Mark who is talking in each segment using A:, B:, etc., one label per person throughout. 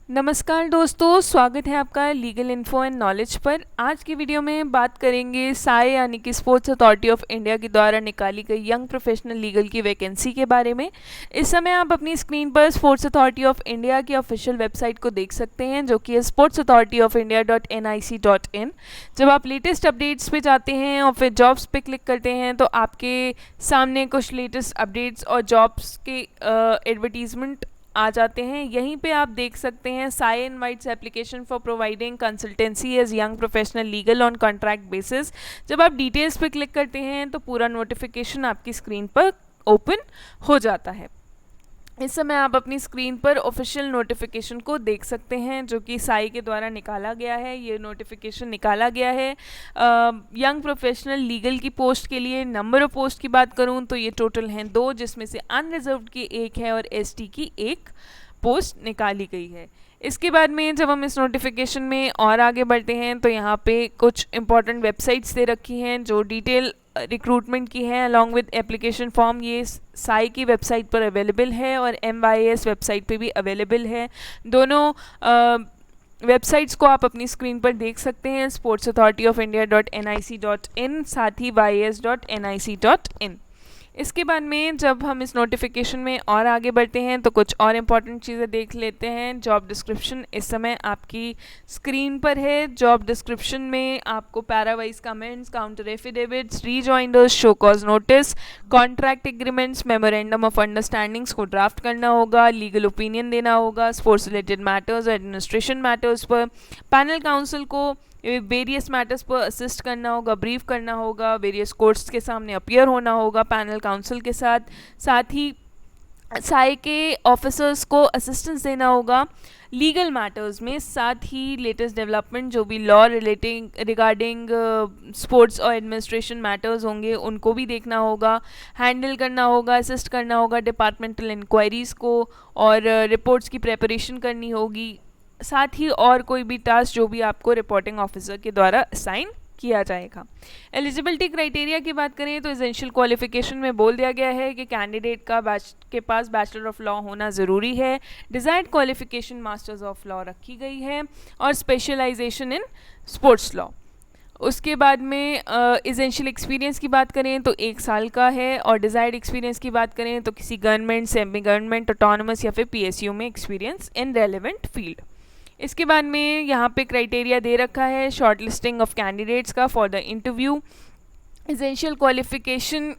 A: नमस्कार दोस्तों, स्वागत है आपका लीगल इन्फो एंड नॉलेज पर। आज की वीडियो में बात करेंगे साए यानी कि स्पोर्ट्स अथॉरिटी ऑफ इंडिया के द्वारा निकाली गई यंग प्रोफेशनल लीगल की वैकेंसी के बारे में। इस समय आप अपनी स्क्रीन पर स्पोर्ट्स अथॉरिटी ऑफ इंडिया की ऑफिशियल वेबसाइट को देख सकते हैं, जो कि है sportsauthorityofIndia.nic.in। जब आप लेटेस्ट अपडेट्स पे जाते हैं और फिर जॉब्स पे क्लिक करते हैं तो आपके सामने कुछ लेटेस्ट अपडेट्स और जॉब्स के एडवर्टीजमेंट आ जाते हैं। यहीं पे आप देख सकते हैं SAI invites application for providing consultancy as young professional legal on contract basis. जब आप डिटेल्स पे क्लिक करते हैं तो पूरा नोटिफिकेशन आपकी स्क्रीन पर ओपन हो जाता है। इस समय आप अपनी स्क्रीन पर ऑफिशियल नोटिफिकेशन को देख सकते हैं, जो कि साई के द्वारा निकाला गया है। ये नोटिफिकेशन निकाला गया है यंग प्रोफेशनल लीगल की पोस्ट के लिए। नंबर ऑफ पोस्ट की बात करूं तो ये टोटल हैं 2, जिसमें से अनरिजर्व्ड की 1 है और एसटी की 1 पोस्ट निकाली गई है। इसके बाद में जब हम इस नोटिफिकेशन में और आगे बढ़ते हैं तो यहाँ पे कुछ इंपॉर्टेंट वेबसाइट्स दे रखी हैं जो डिटेल रिक्रूटमेंट की है अलॉन्ग विद एप्लीकेशन फॉर्म। ये साई की वेबसाइट पर अवेलेबल है और MYS वेबसाइट पे भी अवेलेबल है। दोनों वेबसाइट्स को आप अपनी स्क्रीन पर देख सकते हैं, sportsauthority.of.india.nic.in, साथ ही YS.nic.in। इसके बाद में जब हम इस नोटिफिकेशन में और आगे बढ़ते हैं तो कुछ और इम्पॉर्टेंट चीज़ें देख लेते हैं। जॉब डिस्क्रिप्शन इस समय आपकी स्क्रीन पर है। जॉब डिस्क्रिप्शन में आपको parawise comments, counter affidavits, rejoinders, show cause notice, contract agreements, memorandum of understandings को ड्राफ्ट करना होगा, लीगल ओपिनियन देना होगा, sports related matters, administration matters पर पैनल काउंसिल को वेरियस मैटर्स पर असिस्ट करना होगा, ब्रीफ करना होगा, वेरियस कोर्ट्स के सामने अपीयर होना होगा पैनल काउंसिल के साथ। साथ ही साए के ऑफिसर्स को असिस्टेंस देना होगा लीगल मैटर्स में। साथ ही लेटेस्ट डेवलपमेंट जो भी लॉ रिगार्डिंग स्पोर्ट्स और एडमिनिस्ट्रेशन मैटर्स होंगे उनको भी देखना होगा, हैंडल करना होगा, असिस्ट करना होगा डिपार्टमेंटल इंक्वायरीज़ को, और रिपोर्ट्स की प्रेपरेशन करनी होगी। साथ ही और कोई भी टास्क जो भी आपको रिपोर्टिंग ऑफिसर के द्वारा असाइन किया जाएगा। एलिजिबिलिटी क्राइटेरिया की बात करें तो एसेंशियल क्वालिफिकेशन में बोल दिया गया है कि कैंडिडेट के पास बैचलर ऑफ लॉ होना ज़रूरी है। Desired qualification masters of law रखी गई है और स्पेशलाइजेशन इन स्पोर्ट्स लॉ। उसके बाद में एसेंशियल एक्सपीरियंस की बात करें तो 1 साल का है, और डिज़ायर्ड एक्सपीरियंस की बात करें तो किसी गवर्नमेंट, सेमी गवर्नमेंट, ऑटोनमस या फिर PSU में एक्सपीरियंस इन रेलिवेंट फील्ड। इसके बाद में यहाँ पे क्राइटेरिया दे रखा है शॉर्ट लिस्टिंग ऑफ कैंडिडेट्स का for the interview. Essential qualification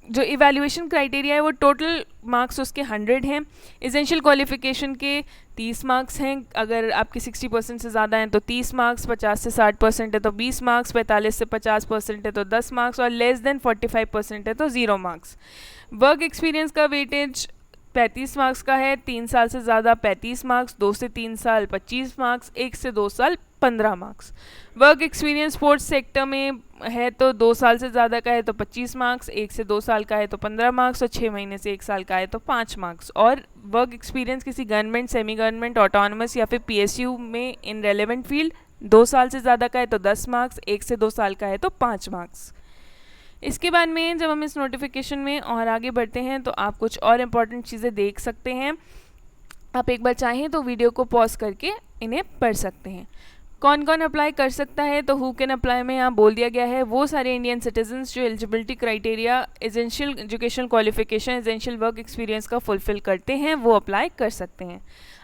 A: जो इवैल्यूएशन क्राइटेरिया है वो टोटल मार्क्स उसके 100 हैं। एसेंशियल क्वालिफिकेशन के 30 मार्क्स हैं। अगर आपके 60% से ज़्यादा हैं तो 30 मार्क्स, 50 से 60% है तो 20 मार्क्स, 45 से 50% है तो 10 मार्क्स, और लेस देन 45% है तो 0 मार्क्स। वर्क एक्सपीरियंस का वेटेज 35 मार्क्स का है। 3 साल से ज़्यादा 35 मार्क्स, 2 से 3 साल 25 मार्क्स, 1 से 2 साल 15 marks. Work experience sports sector में है तो 2 साल से ज़्यादा का है तो 25 मार्क्स, 1 से 2 साल का है तो 15 मार्क्स, और 6 महीने से 1 साल का है तो 5 मार्क्स। और वर्क एक्सपीरियंस किसी गवर्नमेंट, सेमी गवर्नमेंट, ऑटोनमस या फिर PSU में इन रेलिवेंट फील्ड 2 साल से ज़्यादा का है तो 10 मार्क्स, 1 से 2 साल का है तो 5 मार्क्स। इसके बाद में जब हम इस नोटिफिकेशन में और आगे बढ़ते हैं तो आप कुछ और इम्पॉर्टेंट चीज़ें देख सकते हैं। आप एक बार चाहें तो वीडियो को पॉज करके इन्हें पढ़ सकते हैं। कौन कौन अप्लाई कर सकता है तो हु कैन अप्लाई में यहाँ बोल दिया गया है वो सारे इंडियन सिटीजन्स जो eligibility criteria, essential educational qualification, essential work experience का फुलफिल करते हैं वो अप्लाई कर सकते हैं।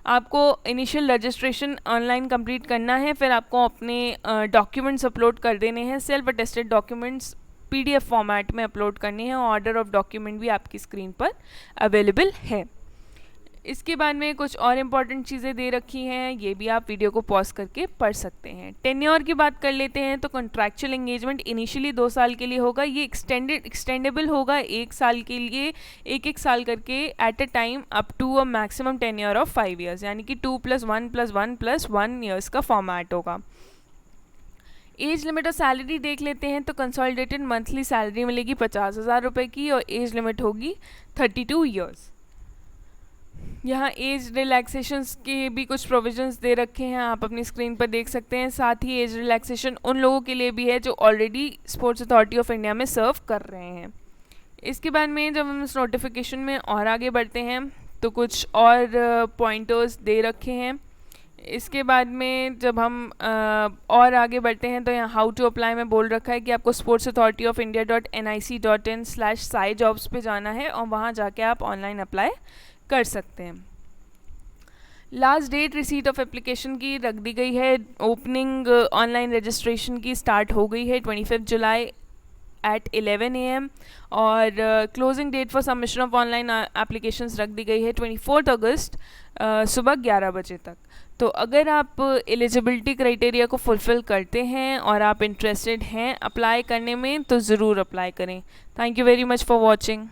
A: आपको इनिशियल रजिस्ट्रेशन ऑनलाइन कंप्लीट करना है, फिर आपको अपने डॉक्यूमेंट्स अपलोड कर देने हैं। Self attested documents PDF format में अपलोड करनी है। ऑर्डर ऑफ डॉक्यूमेंट भी आपकी स्क्रीन पर अवेलेबल है। इसके बाद में कुछ और इम्पॉर्टेंट चीज़ें दे रखी हैं, ये भी आप वीडियो को पॉज करके पढ़ सकते हैं। टेन्योर की बात कर लेते हैं तो कॉन्ट्रैक्चुअल एंगेजमेंट इनिशियली 2 साल के लिए होगा। ये एक्सटेंडेबल होगा 1 साल के लिए, 1 साल करके at a time up to a maximum tenure of 5 years, यानी कि 2+1+1+1 ईयर्स का फॉर्मेट होगा। एज लिमिट और सैलरी देख लेते हैं तो कंसोलिडेटेड मंथली सैलरी मिलेगी 50,000 रुपये की, और एज लिमिट होगी 32 ईयर्स। यहाँ एज रिलैक्सेशंस के भी कुछ प्रोविजंस दे रखे हैं, आप अपनी स्क्रीन पर देख सकते हैं। साथ ही एज रिलैक्सेशन उन लोगों के लिए भी है जो already sports authority of India में सर्व कर रहे हैं। इसके बाद में जब हम इस नोटिफिकेशन में और आगे बढ़ते हैं तो कुछ और पॉइंटर्स दे रखे हैं। इसके बाद में जब हम और आगे बढ़ते हैं तो यहाँ हाउ टू अप्लाई में बोल रखा है कि आपको sportsauthorityofIndia.nic.in/साई जॉब्स पे जाना है और वहाँ जाके आप ऑनलाइन अप्लाई कर सकते हैं। Last date receipt of application की रख दी गई है। ओपनिंग ऑनलाइन रजिस्ट्रेशन की स्टार्ट हो गई है 25 जुलाई at 11 AM और closing date for submission of online applications रख दी गई है 24 अगस्त सुबह 11 बजे तक। तो अगर आप एलिजिबिलिटी क्राइटेरिया को फुलफ़िल करते हैं और आप इंटरेस्टेड हैं अप्लाई करने में तो ज़रूर अप्लाई करें। Thank you very much for watching.